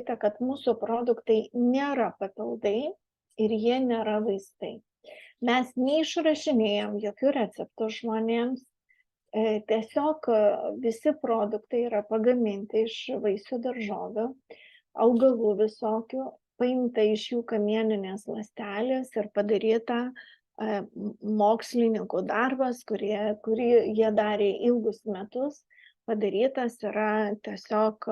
kad mūsų produktai nėra papildai ir jie nėra vaistai. Mes neišrašinėjam jokių receptų žmonėms, tiesiog visi produktai yra pagaminti iš vaisių daržovių, augalų visokių, paimta iš jų kamieninės ląstelės ir padaryta mokslininkų darbas, kurį jie darė ilgus metus. Padarytas yra tiesiog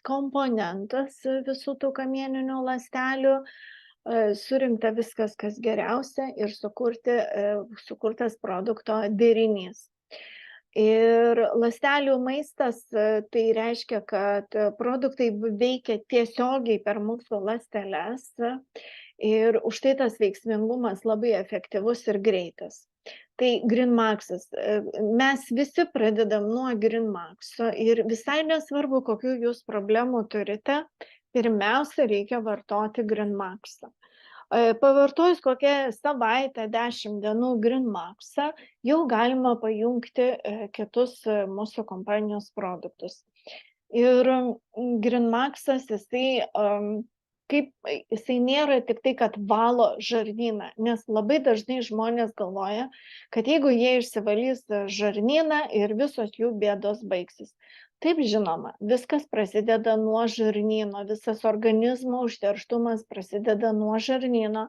komponentas visų tų kamieninių ląstelių, surinkta viskas, kas geriausia ir sukurtas produkto derinys. Ir ląstelių maistas tai reiškia, kad produktai veikia tiesiogiai per mūsų ląsteles ir už tai tas veiksmingumas labai efektyvus ir greitas. Tai GreenMax'as. Mes visi pradedam nuo GreenMax'o ir visai nesvarbu, kokių jūs problemų turite, pirmiausia reikia vartoti GreenMax'ą. Pavartojus kokią savaitę, 10 dienų GreenMax'ą, jau galima pajungti kitus mūsų kompanijos produktus. Ir GreenMax'as, jisai nėra tik tai, kad valo žarnyną, nes labai dažnai žmonės galvoja, kad jeigu jie išsivalys žarnyną ir visos jų bėdos baigsis. Taip, žinoma, viskas prasideda nuo žarnyno, visas organizmo užterštumas prasideda nuo žarnyno.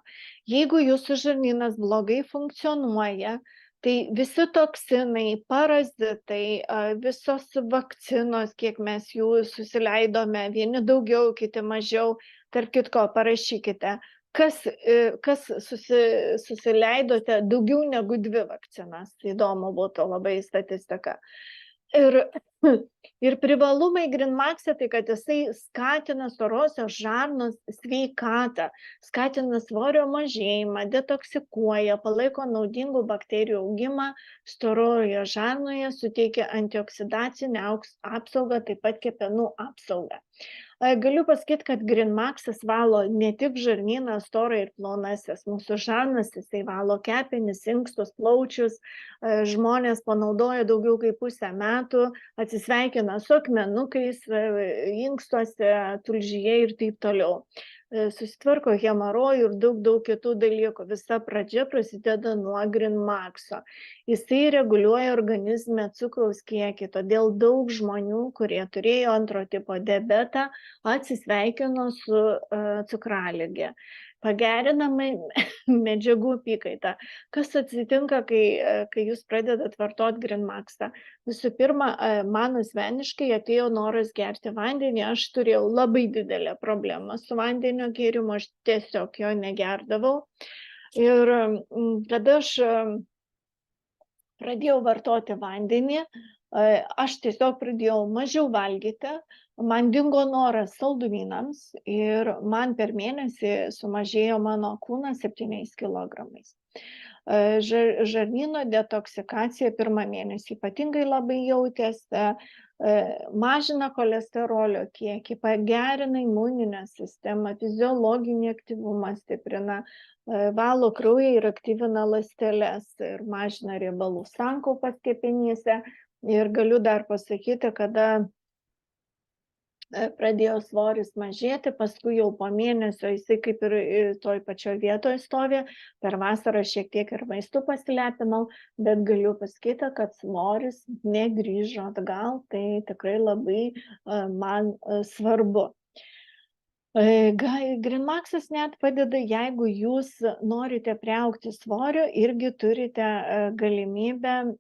Jeigu jūsų žarnynas blogai funkcionuoja, tai visi toksinai, parazitai, visos vakcinos, kiek mes jų susileidome, vieni daugiau, kiti mažiau, tarp kitko parašykite, kas susileidote daugiau negu 2 vakcinas, įdomu būtų labai statistika. Ir privalumai GreenMax'e tai, kad jisai skatina storosios žarnos sveikatą, skatina svorio mažėjimą, detoksikuoja, palaiko naudingų bakterijų augimą storojoje žarnoje, suteikia antioksidacinę apsaugą, taip pat kepenų apsaugą. Galiu pasakyti, kad GreenMax'as valo ne tik žarnyną, storą ir plonasis, mūsų žarnas, jisai valo kepenis, inkstus, plaučius, žmonės panaudoja daugiau kaip pusę metų, atsisveikina su akmenukais, inkstuose, tulžyje ir taip toliau. Susitvarko hemorojų ir daug kitų dalykų. Visa pradžia prasideda nuo GreenMax'o. Jisai reguliuoja organizme cukraus kiekį, todėl daug žmonių, kurie turėjo antro tipo diabetą, atsisveikino su cukralige. Pagerinama medžiagų apykaita. Kas atsitinka, kai jūs pradedat vartoti GreenMax'ą? Visų pirma, man asmeniškai atėjo noras gerti vandenį, aš turėjau labai didelę problemą su vandenio gėrimu, aš tiesiog jo negerdavau. Ir kada aš pradėjau vartoti vandenį, aš tiesiog pradėjau mažiau valgyti, man dingo noras saldumynams ir man per mėnesį sumažėjo mano kūnas 7 kilogramais. Žarnyno detoksikacija 1 mėnesį ypatingai labai jautėsi, mažina cholesterolio kiekį, pagerina imuninę sistemą, fiziologinį aktyvumą stiprina, valo kraują ir aktyvina ląsteles ir mažina riebalų sankaupas kepenyse. Ir galiu dar pasakyti, kada pradėjo svoris mažėti, paskui jau po mėnesio jisai kaip ir toj pačioj vietoje stovi, per vasarą šiek tiek ir maistu pasilepinau, bet galiu pasakyti, kad svoris negrįžo atgal, tai tikrai labai man svarbu. GreenMax'as net padeda, jeigu jūs norite priaugti svorio, irgi turite galimybę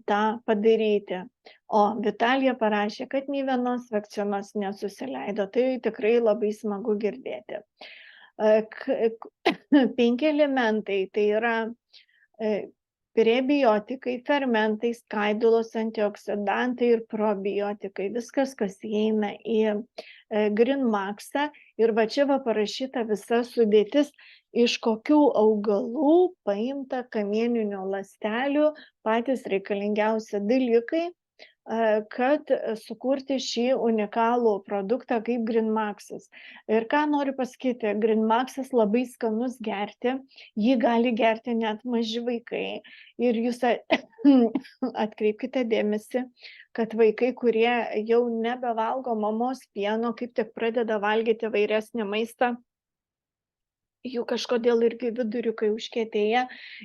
tą padaryti. O Vitalija parašė, kad nei vienos vakcinos nesusileido, tai tikrai labai smagu girdėti. 5 elementai, tai yra prebiotikai, fermentai, skaidulos, antioksidantai ir probiotikai, viskas, kas įeina į GreenMax'ą. Ir va čia parašyta visa sudėtis, iš kokių augalų paimta kamieninių ląstelių, patys reikalingiausi dalykai, kad sukurti šį unikalų produktą kaip GreenMax'as. Ir ką noriu pasakyti, GreenMax'as labai skanus gerti, jį gali gerti net maži vaikai. Ir jūs atkreipkite dėmesį, kad vaikai, kurie jau nebevalgo mamos pieno, kaip tik pradeda valgyti įvairesnį maistą, jų kažkodėl irgi viduriukai užkietėję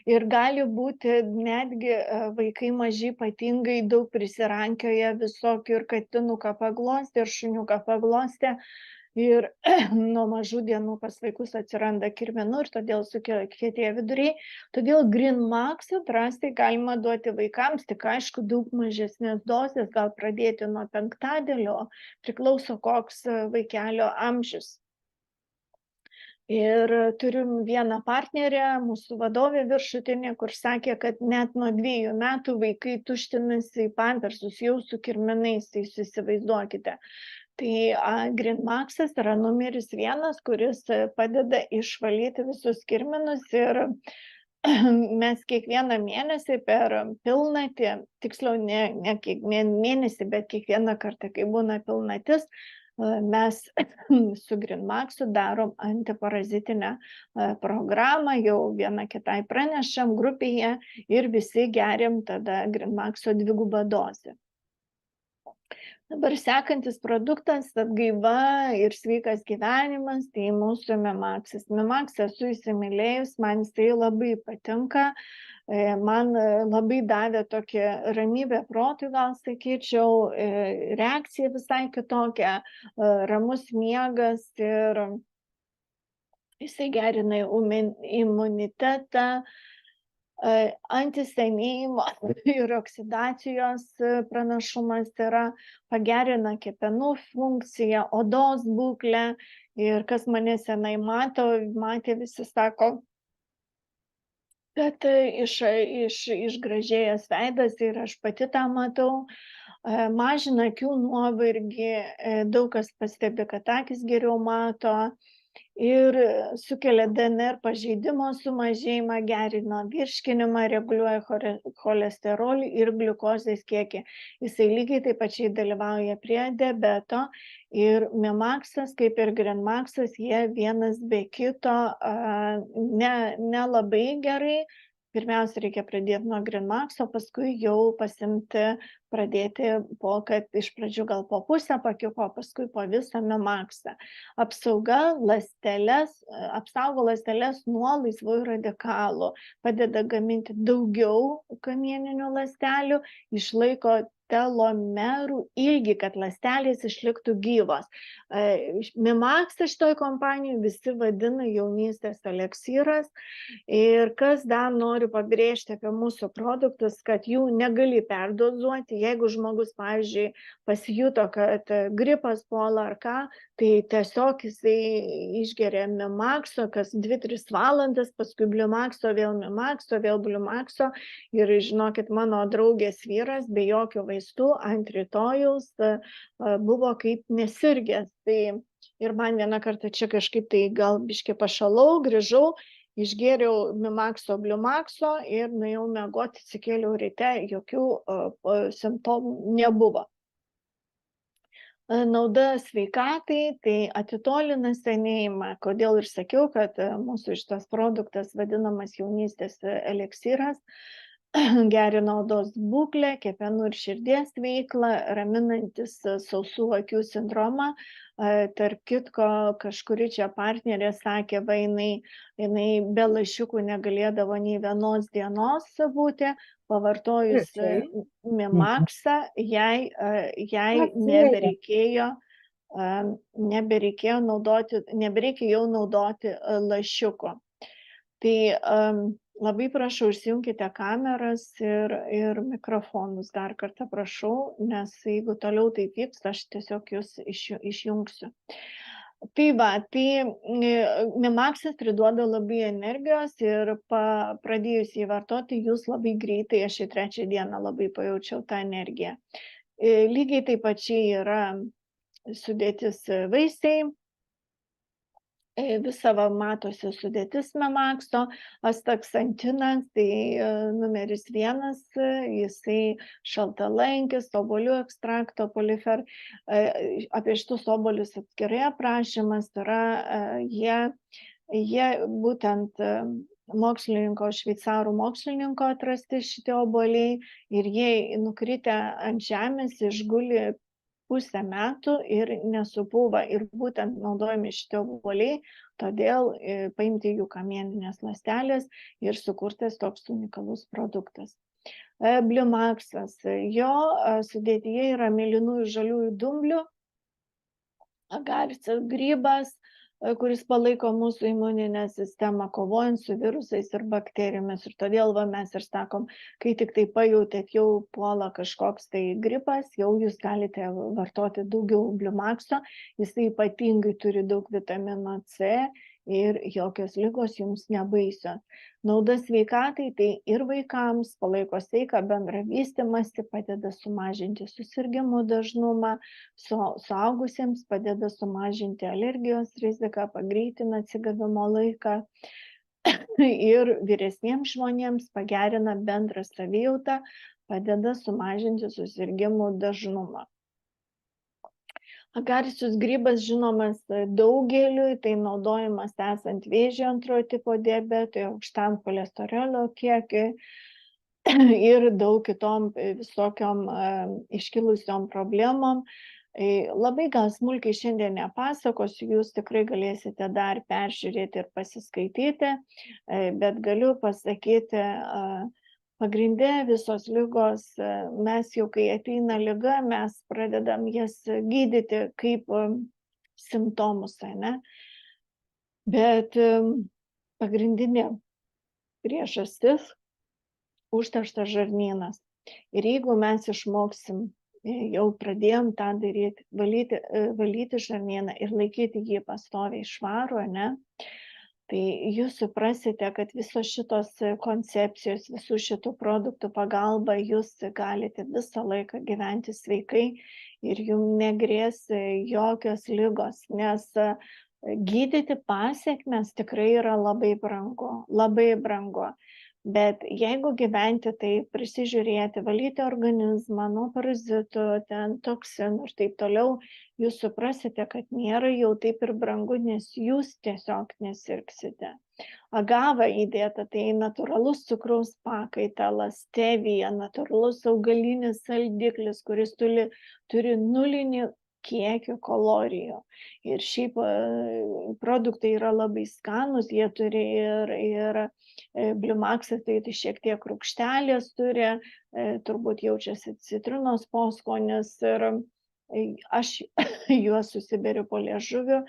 ir gali būti netgi vaikai maži ypatingai daug prisirankioja visokių ir katinuką paglostė, ir šuniuką paglostė. Ir nuo mažų dienų pas vaikus atsiranda kirminų ir todėl sukietėja viduriai. Todėl GreenMax'ą drąsiai galima duoti vaikams, tik aišku daug mažesnės dozės, gal pradėti nuo penktadienio, priklauso koks vaikelio amžius. Ir turim vieną partnerę, mūsų vadovė viršutinė, kur sakė, kad net nuo 2 metų vaikai tuštinasi į pampersus jau su kirminais, tai įsivaizduokite. Tai GreenMax'as yra numeris 1, kuris padeda išvalyti visus kirminus ir mes kiekvieną mėnesį per pilnatį, tiksliau ne mėnesį, bet kiekvieną kartą, kai būna pilnatis, mes su GreenMax'u darom antiparazitinę programą, jau viena kitai pranešam grupėje ir visi geriam tada GreenMax'o 2 dozę. Dabar sekantis produktas, atgaiva ir sveikas gyvenimas, tai mūsų Memax'as. Memax'ą esu įsimylėjus, man jisai labai patinka. Man labai davė tokią ramybę protui, gal sakyčiau, reakcija visai kitokia, ramus miegas ir jisai gerina imunitetą, antisenėjimo ir oksidacijos pranašumas yra, pagerina kepenų funkciją, odos būklę ir kas mane senai matė, visi sako, kad išgražėjęs veidas ir aš pati tą matau, mažina akių nuovargį, daug kas pastebi, kad akys geriau mato ir sukelia DNR pažeidimo sumažėjimą, gerina virškinimą, reguliuoja cholesterolį ir gliukozės kiekį. Jisai lygiai taip pačiai dalyvauja prie diabeto ir Memax'as, kaip ir GreenMax'as, jie vienas be kito nelabai gerai. Pirmiausia, reikia pradėti nuo GreenMax'o, paskui jau pradėti kad iš pradžių gal po pusę pakiuko, paskui po visą Memax'ą. Apsaugo ląsteles nuo laisvųjų radikalų, padeda gaminti daugiau kamieninių ląstelių, išlaiko telomerų ilgį, kad ląstelės išliktų gyvos. Memax'ą šitoj kompanijoj visi vadina jaunystės eleksyras. Ir kas dar noriu pabrėžti apie mūsų produktus, kad jų negali perdozuoti. Jeigu žmogus, pavyzdžiui, pasijuto, kad gripas puola ar ką, tai tiesiog jisai išgeria Memax'o kas 2-3 valandas, paskui Bliumax'o, vėl Memax'o, vėl Bliumax'o. Ir žinokit, mano draugės vyras be jokių vaistų ant rytojaus buvo kaip nesirgęs. Tai ir man vieną kartą čia kažkaip tai gal biškį pašalau, grįžau, išgėriau Memax'o, Bliumax'o ir nuėjau miegoti, atsikėliau ryte, jokių simptomų nebuvo. Nauda sveikatai, tai atitolina senėjimą. Kodėl ir sakiau, kad mūsų šitas produktas vadinamas jaunystės eleksyras, gerina odos būklę, kepenų ir širdies veiklą, raminantis sausų akių sindromą. Tarp kitko, kažkuri čia partnerė sakė, jinai be lašiukų negalėdavo nei vienos dienos būti, pavartojus Memax'ą, jai nebereikėjo jau naudoti lašiukų. Tai labai prašau, išsijunkite kameras ir mikrofonus, dar kartą prašau, nes jeigu toliau taip vyks, aš tiesiog jūs išjungsiu. Tai Memax'as priduoda labai energijos ir pradėjus jį vartoti, jūs labai greitai, aš į 3 dieną labai pajaučiau tą energiją. Lygiai taip pačiai yra sudėtis vaisiai. Visa matosi sudėtis Memakso, astaksantinas, tai numeris 1, jisai šaltalankis, obuolių ekstrakto polifer. Apie šitus obuolius atskirai aprašymas yra, jie būtent šveicarų mokslininko atrasti šitie obuoliai ir jie nukritę ant žemės išguli pusę metų ir nesupūva ir būtent naudojami šitie obuoliai, todėl paimti jų kamieninės ląstelės ir sukurtas toks unikalus produktas. Bliumaksas, jo sudėtyje yra mėlynųjų žaliųjų dumblių, agaricas grybas, kuris palaiko mūsų imuninę sistemą, kovojant su virusais ir bakterijomis. Ir todėl mes ir sakom, kai tik tai pajautėt, jau puola kažkoks tai gripas, jau jūs galite vartoti daugiau bliumakso, jisai ypatingai turi daug vitamino C ir jokios ligos jums nebaisios. Nauda sveikatai, tai ir vaikams palaiko sveiką bendrą vystymąsi, padeda sumažinti susirgimų dažnumą, suaugusiems padeda sumažinti alergijos riziką, pagreitina atsigavimo laiką ir vyresniems žmonėms pagerina bendrą savijautą, padeda sumažinti susirgimų dažnumą. Agaricius grybas žinomas daugeliui, tai naudojimas esant vėžio antrojo tipo diabetui, aukštam cholesterolio kiekiui ir daug kitom visokiom iškilusiom problemom. Labai gal smulkiai šiandien nepasakosiu, jūs tikrai galėsite dar peržiūrėti ir pasiskaityti, bet galiu pasakyti, pagrinde visos ligos, mes jau kai ateina liga, mes pradedam jas gydyti kaip simptomus, ne? Bet pagrindinė priežastis užterštas žarnynas. Ir jeigu mes išmoksim, jau pradėjom tą daryti, valyti žarnyną ir laikyti jį pastoviai švarų, ne? Tai jūs suprasite, kad visos šitos koncepcijos, visų šitų produktų pagalba jūs galite visą laiką gyventi sveikai ir jums negrės jokios ligos, nes gydyti pasekmes tikrai yra labai brangu, labai brangu. Bet jeigu gyventi, tai prisižiūrėti, valyti organizmą nuo parazitų, toksinų ir taip toliau, jūs suprasite, kad nėra jau taip ir brangu, nes jūs tiesiog nesirgsite. Agava įdėta, tai natūralus cukraus pakaitalas, stevija, natūralus augalinis saldiklis, kuris turi nulinį kiekį kalorijų. Ir šiaip produktai yra labai skanus, jie turi ir bliumaksas, tai šiek tiek rūgštelės turi, turbūt jaučiasi citrinos poskonis ir aš juos susiberiu po liežuviu.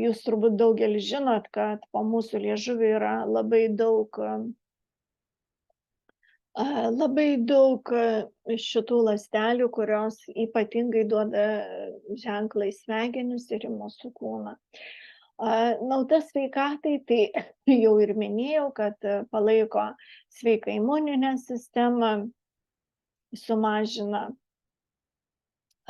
Jūs turbūt daugelis žinot, kad po mūsų liežuviu yra labai daug šitų ląstelių, kurios ypatingai duoda ženklą į smegenis ir į mūsų kūną. Nauda sveikatai, tai jau ir minėjau, kad palaiko sveiką imuninę sistemą, sumažina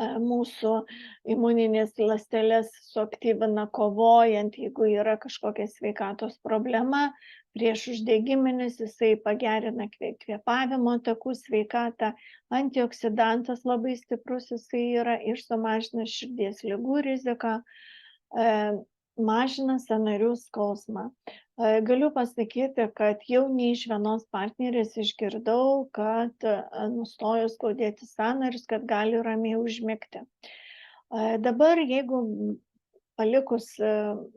mūsų imuninės ląsteles, suaktyvina kovojant, jeigu yra kažkokia sveikatos problema, prieš uždegiminis, jisai pagerina kvėpavimo takų sveikatą, antioksidantas labai stiprus jisai yra ir sumažina širdies ligų riziką, mažina sąnarių skausmą. Galiu pasakyti, kad jau ne iš vienos partnerės išgirdau, kad nustojo skaudėti sąnarius, kad gali ramiai užmigti. Dabar, jeigu palikus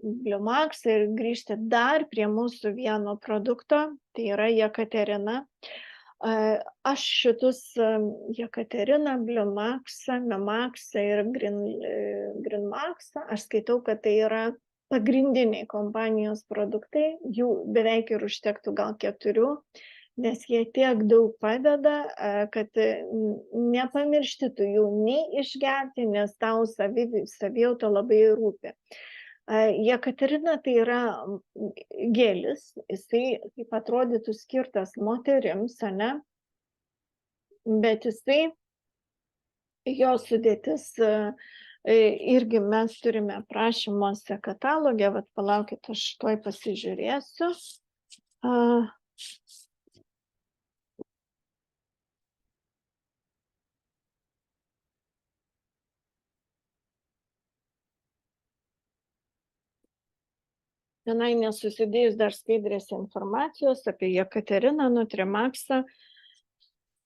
bliumaksą ir grįžti dar prie mūsų vieno produkto, tai yra Jekaterina. Aš šitus Jekateriną, bliumaksą, Memaksą ir Grinmaksą, aš skaitau, kad tai yra pagrindiniai kompanijos produktai, jų beveik ir užtektų gal 4, nes jie tiek daug padeda, kad nepamiršti tu jų nei išgerti, nes tau savijauta labai rūpi. Jekaterina tai yra gelis, jisai kaip atrodytų skirtas moterims, ne? Bet jisai, jo sudėtis Irgi mes turime prašymuose katalogę, vat palaukit, aš tuoj pasižiūrėsiu. Tenai nesusidėjus dar skaidrės informacijos apie Jekateriną Nutrimaxą,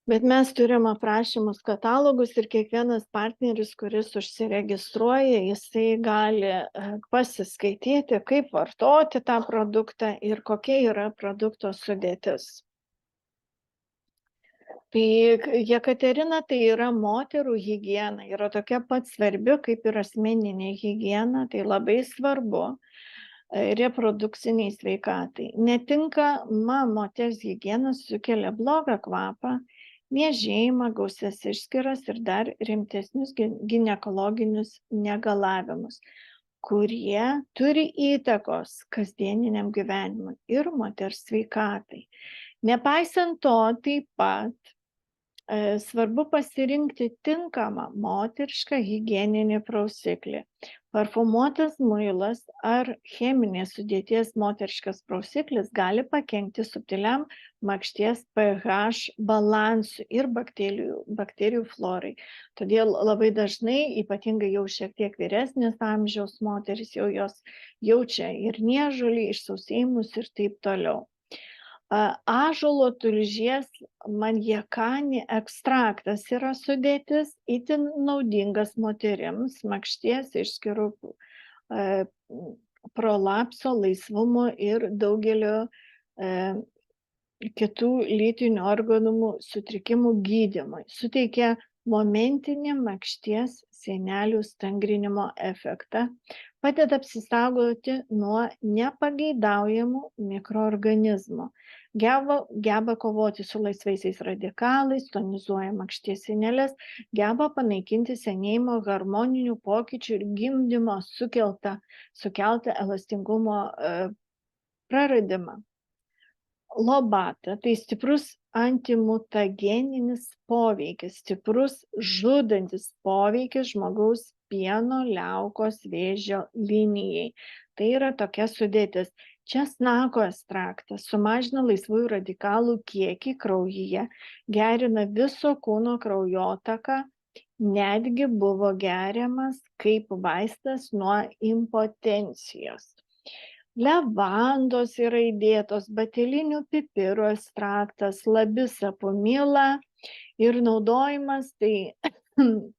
bet mes turim aprašymus katalogus ir kiekvienas partneris, kuris užsiregistruoja, jisai gali pasiskaityti, kaip vartoti tą produktą ir kokia yra produkto sudėtis. Tai Jekaterina tai yra moterų higiena, yra tokia pat svarbi kaip ir asmeninė higiena, tai labai svarbu reprodukciniai sveikatai. Netinkama moters higiena sukelia blogą kvapą, niežėjimą, gausias išskyras ir dar rimtesnius ginekologinius negalavimus, kurie turi įtakos kasdieniniam gyvenimui ir moters sveikatai. Nepaisant to, taip pat svarbu pasirinkti tinkamą moterišką higieninį prausiklį. Parfumuotas muilas ar cheminės sudėties moteriškas prausiklis gali pakenkti subtiliam makšties pH balansui ir bakterijų florai. Todėl labai dažnai, ypatingai jau šiek tiek vyresnės amžiaus moteris, jau jos jaučia ir niežulį, išsausėjimus ir taip toliau. Ąžuolo tulžies manjakani ekstraktas yra sudėtis itin naudingas moterims makšties išskyrų prolapso, laisvumo ir daugelio kitų lytinių organų sutrikimų gydymui. Suteikia momentinį makšties sienelių stangrinimo efektą, padeda apsisaugoti nuo nepageidaujamų mikroorganizmų, geba kovoti su laisvaisiais radikalais, tonizuoja makšties sieneles, geba panaikinti senėjimo hormoninių pokyčių ir gimdymo sukeltą elastingumo praradimą. Lobata tai stiprus antimutageninis poveikis, stiprus žudantis poveikis žmogaus pieno liaukos vėžio linijai. Tai yra tokia sudėtis. Česnako ekstraktas sumažina laisvųjų radikalų kiekį kraujyje, gerina viso kūno kraujotaką, netgi buvo geriamas kaip vaistas nuo impotencijos. Levandos yra įdėtos, batilinių pipirų ekstraktas, labisa pumila ir naudojimas tai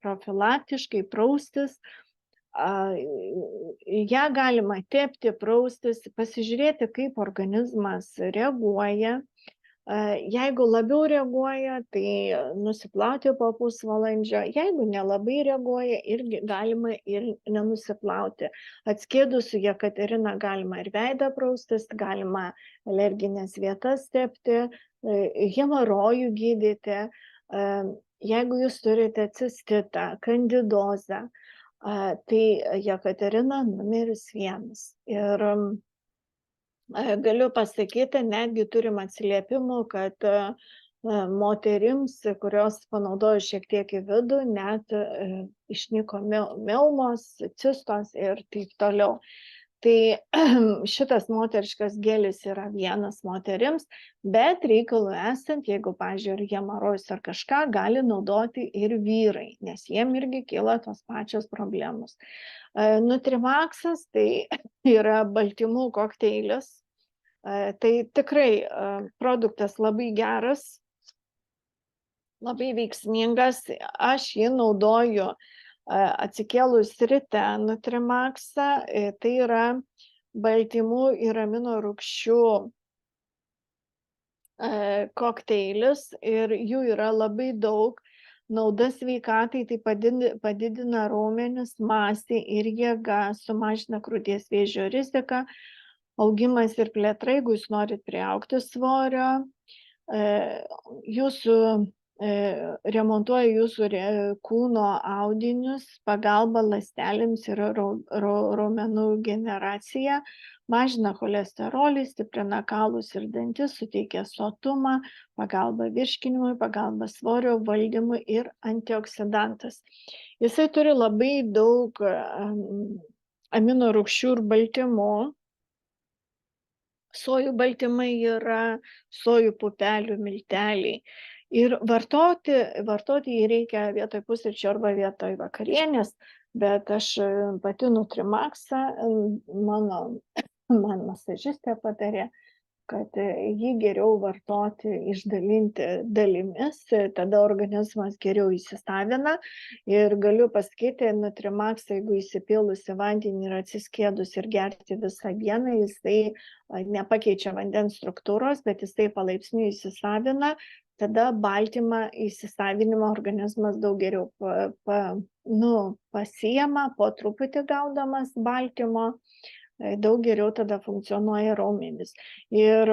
profilaktiškai praustis. Ja galima tepti, praustis, pasižiūrėti, kaip organizmas reaguoja. Jeigu labiau reaguoja, tai nusiplauti po pusvalandžio. Jeigu nelabai reaguoja, irgi galima ir nenusiplauti. Atskėdus su Jekaterina galima ir veidą praustis, galima alerginės vietas tepti, hemorojų gydyti. Jeigu jūs turite cistitą, kandidozę, tai Jekaterina numeris 1. Ir galiu pasakyti, netgi turim atsiliepimų, kad moterims, kurios panaudojo šiek tiek į vidų, net išnyko melmos, cistos ir taip toliau. Tai šitas moteriškas gelis yra vienas moterims, bet reikalų esant, jeigu, pavyzdžiui, hemorojus ar kažką, gali naudoti ir vyrai, nes jiem irgi kyla tos pačios problemos. Nutrimaxas tai yra baltymų kokteilis. Tai tikrai produktas labai geras, labai veiksmingas. Aš jį naudoju atsikėlus ryte Nutrimaxą. Tai yra baltymų ir amino rūgščių kokteilis ir jų yra labai daug. Nauda sveikatai tai padidina raumenis, masę ir jėgą, sumažina krūties vėžio riziką, augimas ir plėtra, jeigu jūs norit priaugti svorio, jūsų remontuoja jūsų kūno audinius, pagalba ląstelėms ir raumenų generacija, mažina cholesterolį, stiprina kaulus ir dantis, suteikia sotumą, pagalba virškinimui, pagalba svorio valdymui ir antioksidantas. Jisai turi labai daug amino rūgščių ir baltymų. Sojų baltymai yra sojų pupelių milteliai. Ir vartoti jį reikia vietoj pusryčių arba vietoj vakarienės, bet aš pati Nutrimaxą, man masažistė patarė, kad jį geriau vartoti, išdalinti dalimis, tada organizmas geriau įsisavina. Ir galiu pasakyti, Nutrimaxą, jeigu įsipilus į vandenį ir atsiskiedus ir gerti visą dieną, jisai nepakeičia vandens struktūros, bet jisai palaipsniui įsisavina, tada baltymą įsisavinimo organizmas daug geriau pasiima, po truputį gaudamas baltymo, daug geriau tada funkcionuoja raumenys. Ir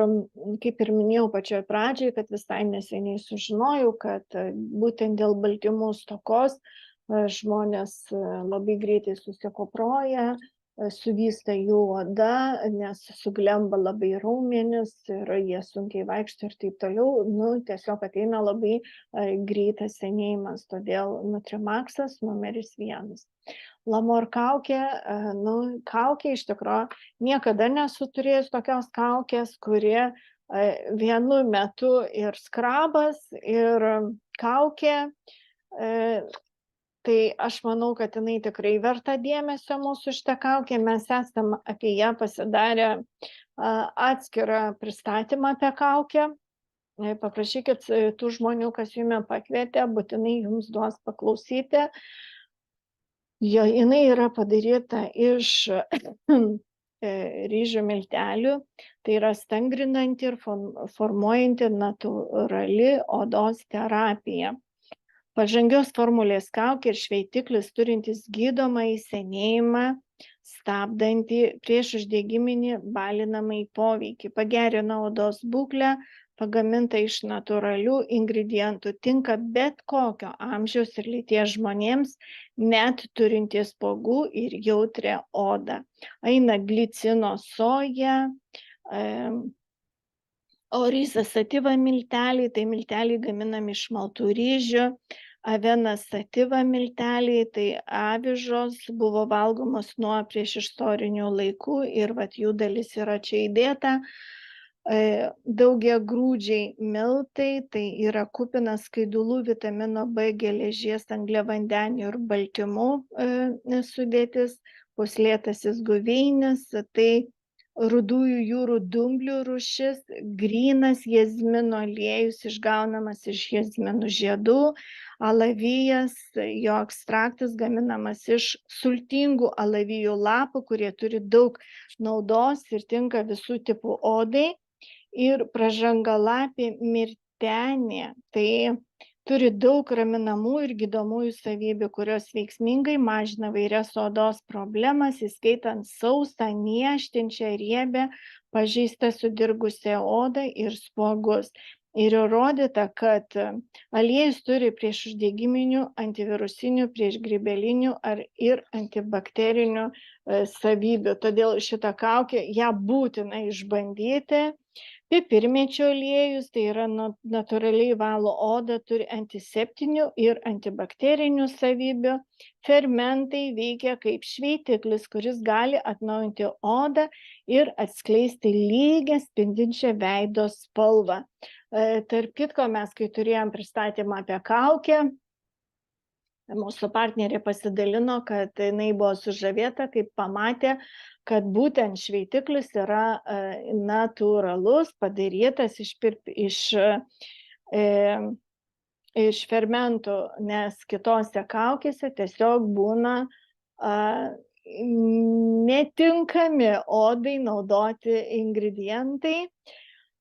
kaip ir minėjau pačioj pradžioj, kad visai neseniai sužinojau, kad būtent dėl baltymų stokos žmonės labai greitai susikoproja, suvysta jų oda, nes suglemba labai raumenis ir jie sunkiai vaikšto ir taip toliau. Tiesiog ateina labai greitas senėjimas, todėl Nutrimaxas numeris 1. Lamor kaukė, kaukė iš tikrųjų niekada nesu turėjus tokios kaukės, kurie vienu metu ir skrabas, ir kaukė. Tai aš manau, kad jinai tikrai verta dėmesio mūsų šitą kaukę. Mes esam apie ją pasidarę atskirą pristatymą apie kaukę. Paprašykit tų žmonių, kas jumi pakvietė, būtinai jums duos paklausyti. Jinai yra padaryta iš ryžių miltelių, tai yra stangrinanti ir formuojanti natūrali odos terapija. Pažangios formulės kaukė ir šveitiklis turintis gydomąjį senėjimą, stabdantį priešuždegiminį balinamąjį poveikį, pagerina odos būklę, pagaminta iš natūralių ingredientų, tinka bet kokio amžiaus ir lyties žmonėms, net turintys spuogų ir jautrią odą. Eina glicino soja, Oryza sativa milteliai, tai milteliai gaminami iš maltų ryžių, Avena sativa milteliai, tai avižos buvo valgomos nuo priešistorinių laikų ir jų dalis yra čia įdėta. Daugiagrūdžiai miltai, tai yra kupinas skaidulų, vitamino B, geležies, angliavandenių ir baltymų sudėtis, puslėtasis guveinis, tai rudųjų jūrų dumblių rūšis, grynas jazmino aliejus išgaunamas iš jazminų žiedų, alavijas, jo ekstraktas gaminamas iš sultingų alavijų lapų, kurie turi daug naudos ir tinka visų tipų odai. Ir pražangalapė mirtenė, tai turi daug raminamų ir gydomųjų savybių, kurios veiksmingai mažina vairias odos problemas, įskaitant sausą, niežtinčią, riebę, pažeistą sudirgusią odą ir spuogus. Ir įrodyta, kad aliejus turi priešuždegiminių, antivirusinių, priešgrybelinių ir antibakterinių savybių. Todėl šitą kaukę ją būtina išbandyti. Pipirmėčio aliejus, tai yra natūraliai valo odą, turi antiseptinių ir antibakterinių savybių. Fermentai veikia kaip šveitiklis, kuris gali atnaujinti odą ir atskleisti lygią spindinčią veido spalvą. Tarp kitko, mes kai turėjom pristatymą apie kaukę, mūsų partnerė pasidalino, kad jinai buvo sužavėta, kaip pamatė, kad būtent šveitiklis yra natūralus, padarytas iš fermentų, nes kitose kaukėse tiesiog būna netinkami odai naudoti ingredientai.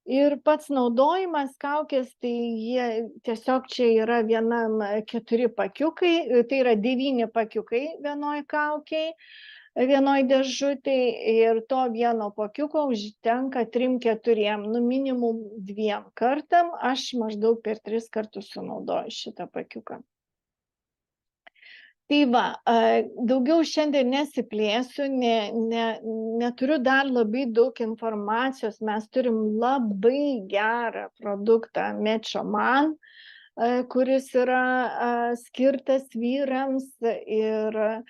Ir pats naudojimas kaukės, tai jie tiesiog čia yra 4 pakiukai, tai yra 9 pakiukai vienoj kaukiai, vienoj dėžutėj, ir to vieno pakiuko užtenka 3-4, minimum 2 kartam, aš maždaug per 3 kartus sunaudoju šitą pakiuką. Tai daugiau šiandien nesiplėsiu, neturiu dar labai daug informacijos, mes turim labai gerą produktą Mečoman, kuris yra skirtas vyrams ir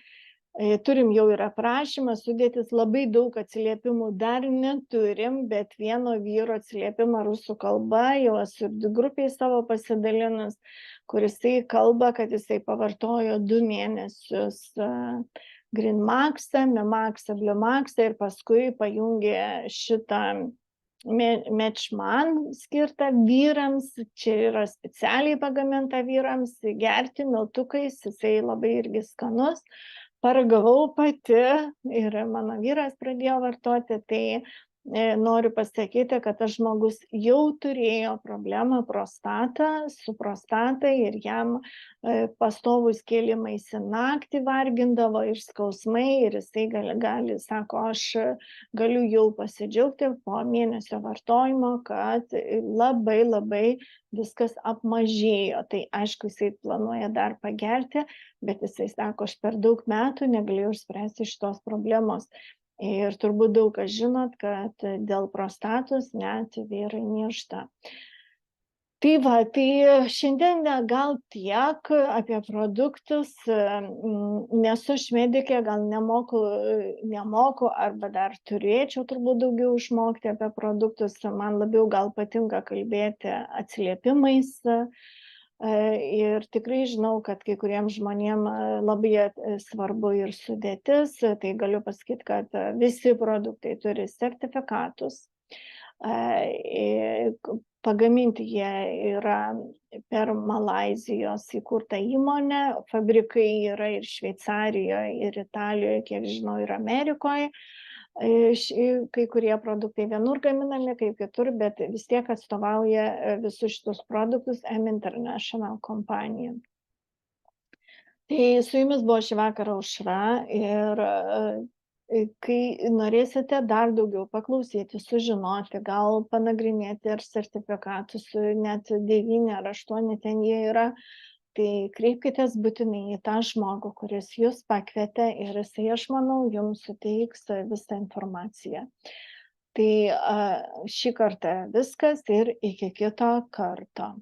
turim jau ir aprašymą, sudėtis, labai daug atsiliepimų dar neturim, bet vieno vyro atsiliepimą rusų kalba jau esu grupiai savo pasidalinus, kuris kalba, kad jisai pavartojo 2 mėnesius Greenmaxą, Memaxą, Bluemaxą ir paskui pajungė šitą Mečman skirtą vyrams, čia yra specialiai pagaminta vyrams, gerti miltukais, jisai labai irgi skanus. Paragavau pati ir mano vyras pradėjo vartoti, tai noriu pasakyti, kad tas žmogus jau turėjo problemą su prostata ir jam pastovus kėlimaisi naktį vargindavo ir skausmai ir jisai gali, sako, aš galiu jau pasidžiaugti po mėnesio vartojimo, kad labai viskas apmažėjo. Tai aišku, jisai planuoja dar pagerti, bet jisai sako, aš per daug metų negalėjau išspręsti šitos problemos. Ir turbūt daug kas žinot, kad dėl prostatos net vyrai miršta. Tai va, tai šiandien gal tiek apie produktus. Nesu aš medikė, gal nemoku arba dar turėčiau turbūt daugiau išmokti apie produktus. Man labiau gal patinka kalbėti atsiliepimais. Ir tikrai žinau, kad kai kuriems žmonėms labai svarbu ir sudėtis, tai galiu pasakyti, kad visi produktai turi sertifikatus. Pagaminti jie yra per Malaizijos įkurtą įmonę, fabrikai yra ir Šveicarijoje, ir Italijoje, kiek žinau, ir Amerikoje. Kai kurie produktai vienur gaminami, kaip kitur, bet vis tiek atstovauja visus šitus produktus M International kompanija. Tai su jumis buvo šį vakarą Aušra ir kai norėsite dar daugiau paklausyti, sužinoti, gal panagrinėti ar sertifikatus, net 9 ar 8 ten jie yra, tai kreipkitės būtinai į tą žmogų, kuris jūs pakvietė ir jisai, aš manau, jums suteiks visą informaciją. Tai šį kartą viskas ir iki kito karto.